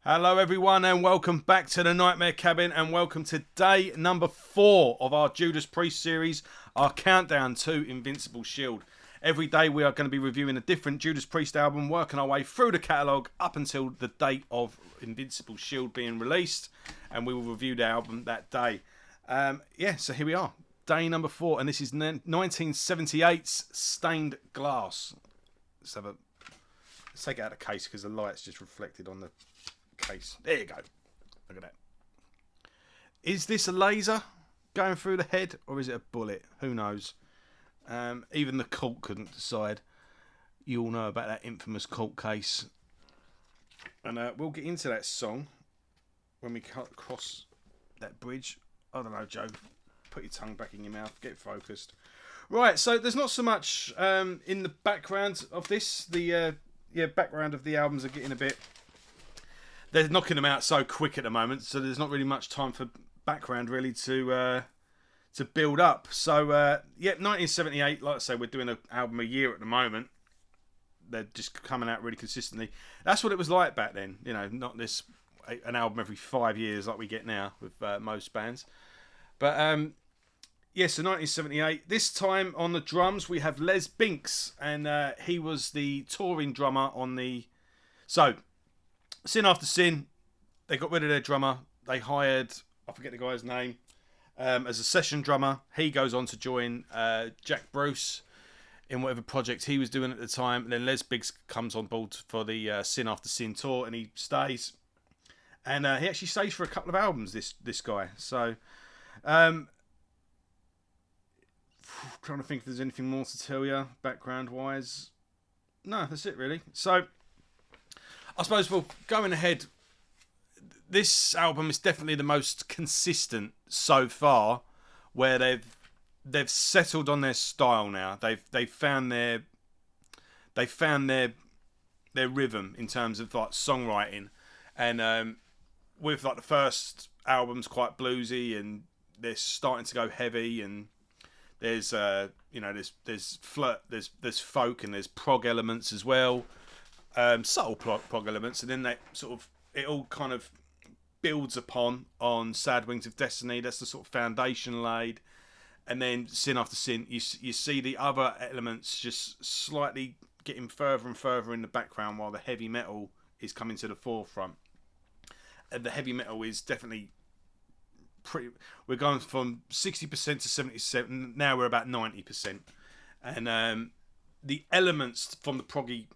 Hello everyone and welcome back to the Nightmare Cabin and welcome to day number 4 of our Judas Priest series, our countdown to Invincible Shield. Every day we are going to be reviewing a different Judas Priest album, working our way through the catalogue up until the date of Invincible Shield being released, and we will review the album that day. So here we are, day number 4, and this is 1978's Stained Glass. Let's take it out of the case because the light's just reflected on the case. There you go. Look at that. Is this a laser going through the head or is it a bullet? Who knows? Even the cult couldn't decide. You all know about that infamous cult case. And we'll get into that song when we cross that bridge. I don't know, Joe. Put your tongue back in your mouth. Get focused. Right, so there's not so much in the background of this. The background of the albums are getting a bit... They're knocking them out so quick at the moment, so there's not really much time for background really to build up. So 1978, like I say, we're doing an album a year at the moment. They're just coming out really consistently. That's what it was like back then. You know, not an album every 5 years like we get now with most bands. But so 1978. This time on the drums we have Les Binks, and he was the touring drummer on the. So. Sin After Sin, they got rid of their drummer. They hired, I forget the guy's name, as a session drummer. He goes on to join Jack Bruce in whatever project he was doing at the time. And then Les Biggs comes on board for the Sin After Sin tour, and he stays. And he actually stays for a couple of albums, this guy. So, trying to think if there's anything more to tell you, background-wise. No, that's it, really. So... I suppose, well, going ahead, this album is definitely the most consistent so far, where they've settled on their style now. They've found their rhythm in terms of like songwriting, and with like the first album's quite bluesy, and they're starting to go heavy, and there's there's folk and there's prog elements as well. Subtle prog elements, and then they it all kind of builds upon on Sad Wings of Destiny. That's the sort of foundation laid, and then Sin After Sin, you see the other elements just slightly getting further and further in the background while the heavy metal is coming to the forefront. And the heavy metal is definitely pretty. We're going from 60% to 77. Now we're about 90%, and the elements from the proggy,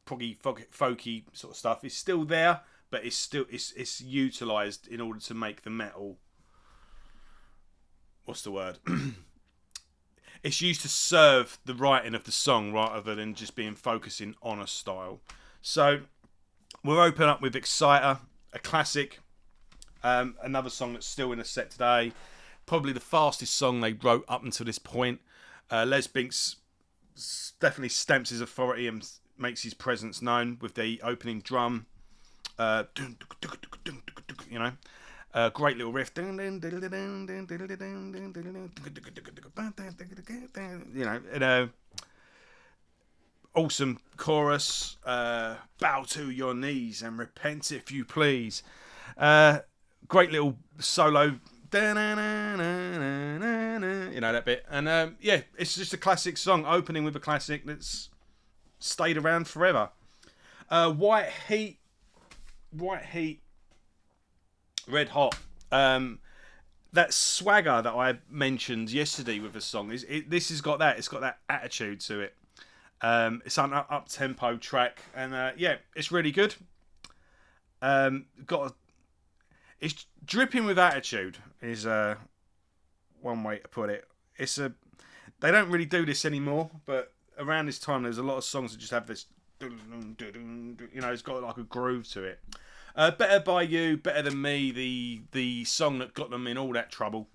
folky sort of stuff is still there, but it's utilised in order to make the metal. What's the word? It's used to serve the writing of the song rather than just being focusing on a style. So we'll open up with Exciter, a classic, another song that's still in a set today. Probably the fastest song they wrote up until this point. Les Binks definitely stamps his authority and makes his presence known with the opening drum. Great little riff. Awesome chorus. Bow to your knees and repent if you please. Great little solo. That bit. And it's just a classic song, opening with a classic that's stayed around forever. White Heat, Red Hot. That swagger that I mentioned yesterday with the song this has got that. It's got that attitude to it. It's an up tempo track, and it's really good. It's dripping with attitude is one way to put it. They don't really do this anymore, but around this time there's a lot of songs that just have this, it's got like a groove to it. Better By You, Better Than Me, the song that got them in all that trouble,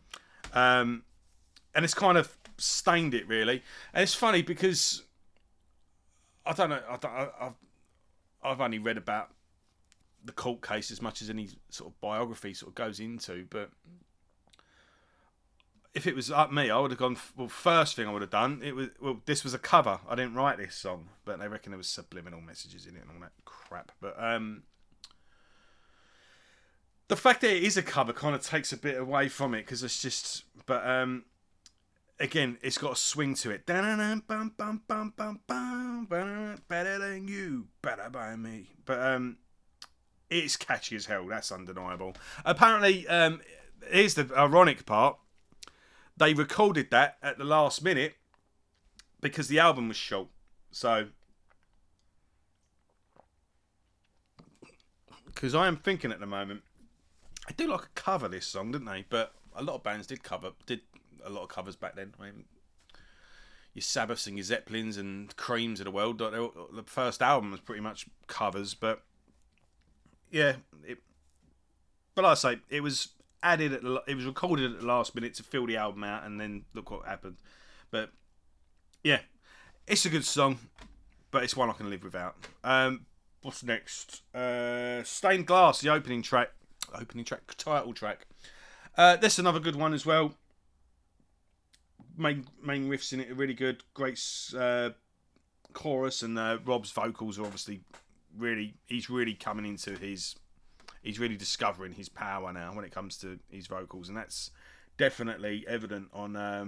and it's kind of stained it really. And it's funny because I don't know, I've only read about the cult case as much as any sort of biography sort of goes into, but if it was up me, I would have gone. Well, first thing I would have done, this was a cover. I didn't write this song, but they reckon there was subliminal messages in it and all that crap. But the fact that it is a cover kind of takes a bit away from it, because it's just. But again, it's got a swing to it. Better than you, better by me. But it's catchy as hell. That's undeniable. Apparently, here's the ironic part. They recorded that at the last minute because the album was short. So, because I am thinking at the moment, I do like a cover this song, didn't they? But a lot of bands did a lot of covers back then. I mean, your Sabbaths and your Zeppelins and Creams of the world. The first album was pretty much covers, but yeah. But like I say, it was it was recorded at the last minute to fill the album out, and then look what happened. But yeah, it's a good song, but it's one I can live without. What's next? Stained Glass, the title track. That's another good one as well. Main riffs in it are really good. Great chorus, and Rob's vocals are obviously he's really coming into he's really discovering his power now when it comes to his vocals, and that's definitely evident on I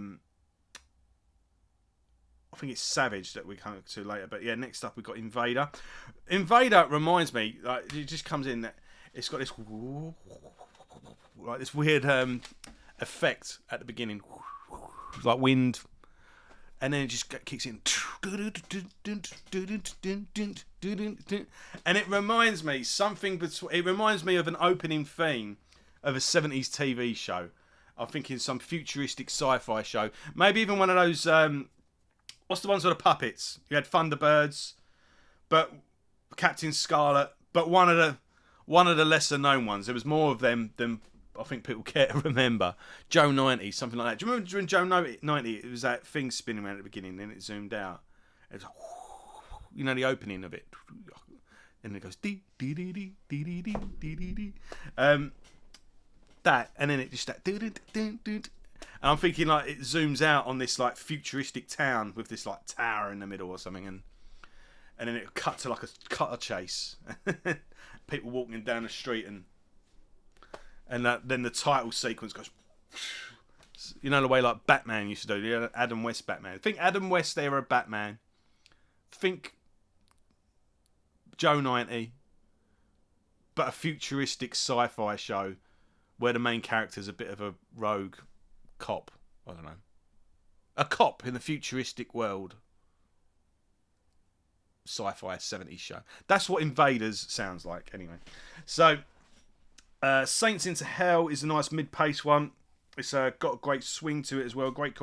think it's Savage that we come to later. But yeah, next up we've got Invader. Invader reminds me, like, it just comes in that it's got this like this weird effect at the beginning, like wind, and then it just kicks in, and it reminds me it reminds me of an opening theme of a 70s TV show. I'm thinking some futuristic sci-fi show, maybe even one of those what's the ones with the puppets? You had Thunderbirds, but Captain Scarlet, but one of the lesser known ones. There was more of them than I think people care to remember. Joe 90, something like that. Do you remember during Joe 90, it was that thing spinning around at the beginning, then it zoomed out. It was like, you know, the opening of it. And it goes, dee, dee, dee, dee, dee, dee, dee, dee, dee, dee. That, and then it just, that, doo, doo, doo, doo, doo. And I'm thinking, like, it zooms out on this, like, futuristic town with this, like, tower in the middle or something, and then it cut to, like, a cutter chase. People walking down the street, and then the title sequence goes, you know, the way like Batman used to do, the Adam West Batman. Think Adam West era Batman. Think Joe 90, but a futuristic sci-fi show where the main character's a bit of a rogue cop. I don't know. A cop in the futuristic world. Sci-fi 70s show. That's what Invaders sounds like, anyway. So, Saints into Hell is a nice mid-pace one. It's got a great swing to it as well. Great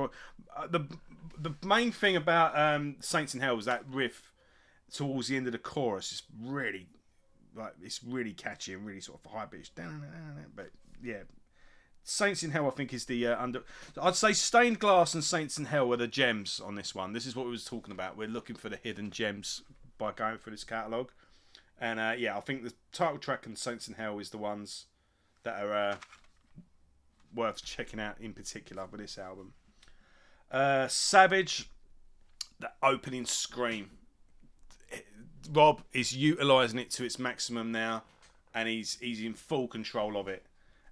the main thing about Saints in Hell is that riff towards the end of the chorus. It's really catchy and really sort of high pitched. But yeah, Saints in Hell I think is the I'd say Stained Glass and Saints in Hell are the gems on this one. This is what we was talking about. We're looking for the hidden gems by going through this catalogue. And yeah, I think the title track and Saints in Hell is the ones that are worth checking out in particular with this album. Savage, the opening scream. Rob is utilising it to its maximum now, and he's in full control of it.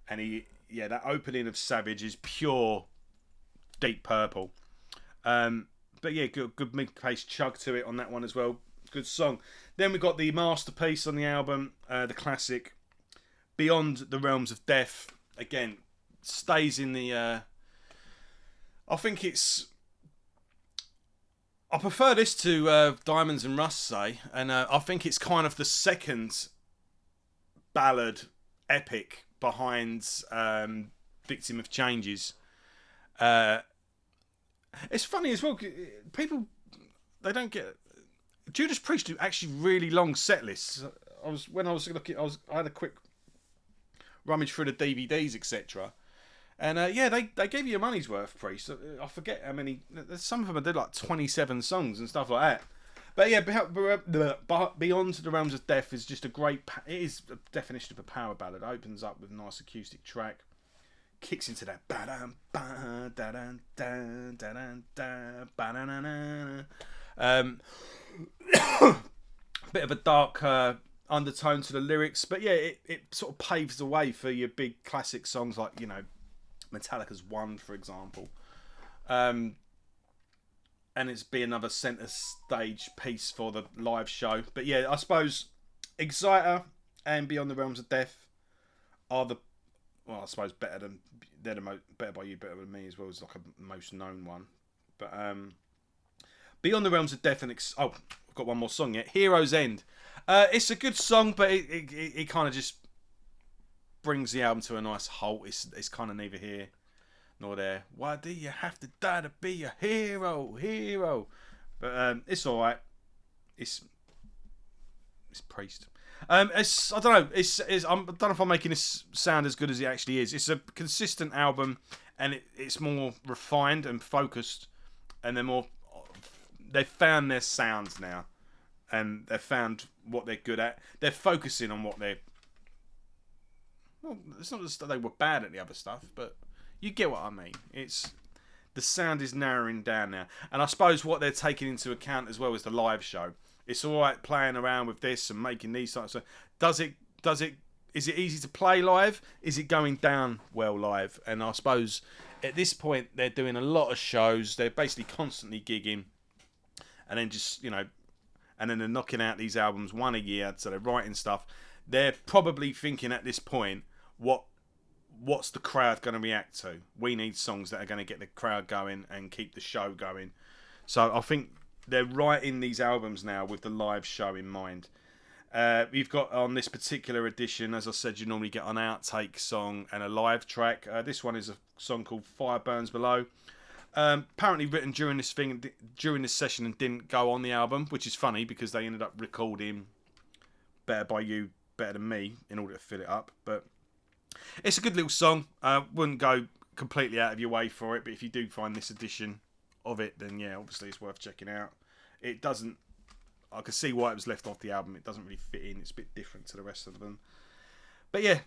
And that opening of Savage is pure Deep Purple. But yeah, good mid-pace chug to it on that one as well. Good song. Then we got the masterpiece on the album, the classic Beyond the Realms of Death. Again, stays in the I think it's I prefer this to Diamonds and Rust, say, and I think it's kind of the second ballad epic behind Victim of Changes. It's funny as well, people, they don't get Judas Priest do actually really long set lists. When I was looking, I had a quick rummage through the DVDs, etc. And they gave you your money's worth, Priest. I forget how many. Some of them did like 27 songs and stuff like that. But yeah, Beyond the Realms of Death is just a great. It is a definition of a power ballad. It opens up with a nice acoustic track, kicks into that ba-dum, ba-da-dum, da-dum, da-dum, da, ba-da-na-na-na. Bit of a dark undertone to the lyrics, but yeah, it sort of paves the way for your big classic songs like, you know, Metallica's One, for example. And it's be another centre stage piece for the live show. But yeah, I suppose Exciter and Beyond the Realms of Death are the, well, I suppose better by You, better than me as well as like a most known one. But Beyond the Realms of Death and I've got one more song yet. Hero's End. It's a good song, but it kind of just brings the album to a nice halt. It's kind of neither here nor there. Why do you have to die to be a hero? But it's all right. It's Priest. I don't know. I don't know if I'm making this sound as good as it actually is. It's a consistent album, and it's more refined and focused, and they've found their sounds now, and they've found what they're good at. They're focusing on what they're. Well, it's not just that they were bad at the other stuff, but you get what I mean. It's the sound is narrowing down now, and I suppose what they're taking into account as well is the live show. It's all right playing around with this and making these types of. Is it easy to play live? Is it going down well live? And I suppose at this point they're doing a lot of shows. They're basically constantly gigging, and then just and then they're knocking out these albums one a year. So they're writing stuff. They're probably thinking at this point, what's the crowd going to react to? We need songs that are going to get the crowd going and keep the show going. So I think they're writing these albums now with the live show in mind. You've got on this particular edition, as I said, you normally get an outtake song and a live track. This one is a song called Fire Burns Below. Apparently written during this session and didn't go on the album, which is funny because they ended up recording Better By You, Better Than Me in order to fill it up. But it's a good little song. Wouldn't go completely out of your way for it, but if you do find this edition of it, then yeah, obviously it's worth checking out. It doesn't. I can see why it was left off the album. It doesn't really fit in. It's a bit different to the rest of them. But yeah,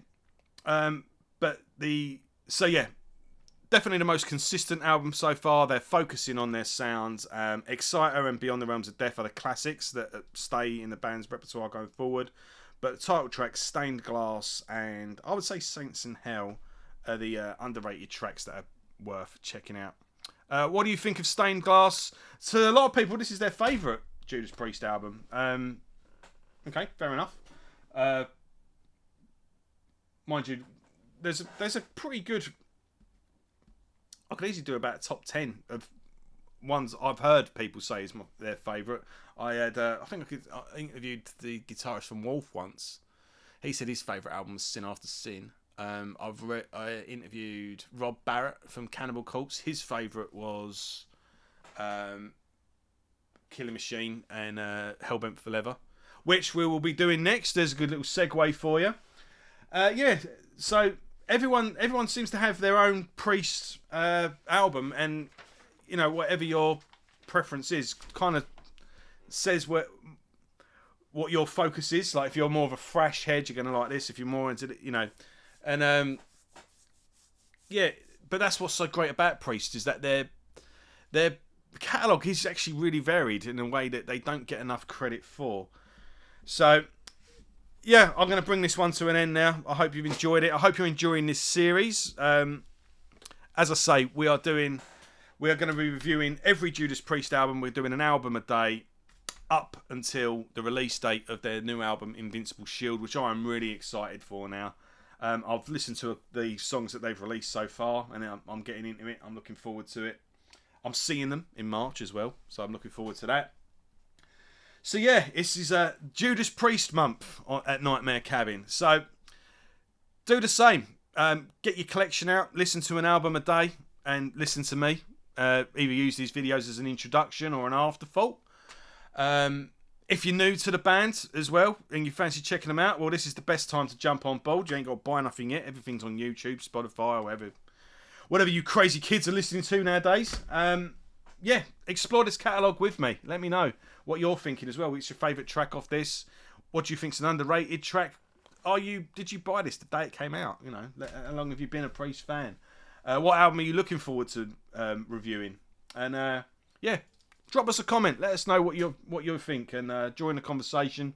definitely the most consistent album so far. They're focusing on their sounds. Exciter and Beyond the Realms of Death are the classics that stay in the band's repertoire going forward. But the title tracks, Stained Glass and I would say Saints in Hell, are the underrated tracks that are worth checking out. What do you think of Stained Glass? To a lot of people, this is their favourite Judas Priest album. Okay, fair enough. Mind you, there's a pretty good. I could easily do about a top 10 of ones I've heard people say is their favourite. I interviewed the guitarist from Wolf once. He said his favourite album was Sin After Sin. I interviewed Rob Barrett from Cannibal Corpse. His favourite was Killing Machine and Hellbent for Leather, which we will be doing next. There's a good little segue for you. So everyone seems to have their own Priest album, and whatever your preference is, kind of says what your focus is. Like if you're more of a thrash head, you're going to like this. If you're more into but that's what's so great about Priest, is that their catalogue is actually really varied in a way that they don't get enough credit for. So yeah, I'm going to bring this one to an end now. I hope you've enjoyed it. I hope you're enjoying this series. As I say, we are going to be reviewing every Judas Priest album. We're doing an album a day up until the release date of their new album, Invincible Shield, which I'm really excited for now. I've listened to the songs that they've released so far, and I'm getting into it. I'm looking forward to it. I'm seeing them in March as well, so I'm looking forward to that. So yeah, this is a Judas Priest month at Nightmare Cabin. So do the same. Get your collection out, listen to an album a day, and listen to me. Either use these videos as an introduction or an afterthought. If you're new to the band as well and you fancy checking them out, well, this is the best time to jump on board. You ain't got to buy nothing yet. Everything's on YouTube, Spotify, or whatever you crazy kids are listening to nowadays. Explore this catalogue with me. Let me know what you're thinking as well. What's your favourite track off this? What do you think's an underrated track? Did you buy this the day it came out? You know, how long have you been a Priest fan? What album are you looking forward to reviewing? And yeah, drop us a comment. Let us know what you think, and join the conversation.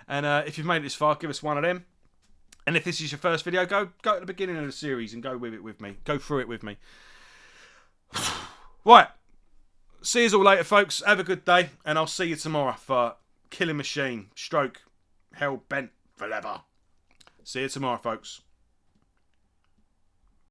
And if you've made it this far, give us one of them. And if this is your first video, go to the beginning of the series and go with me. Go through it with me. Right. See you all later, folks. Have a good day, and I'll see you tomorrow for Killing Machine, Hell Bent for Leather. See you tomorrow, folks.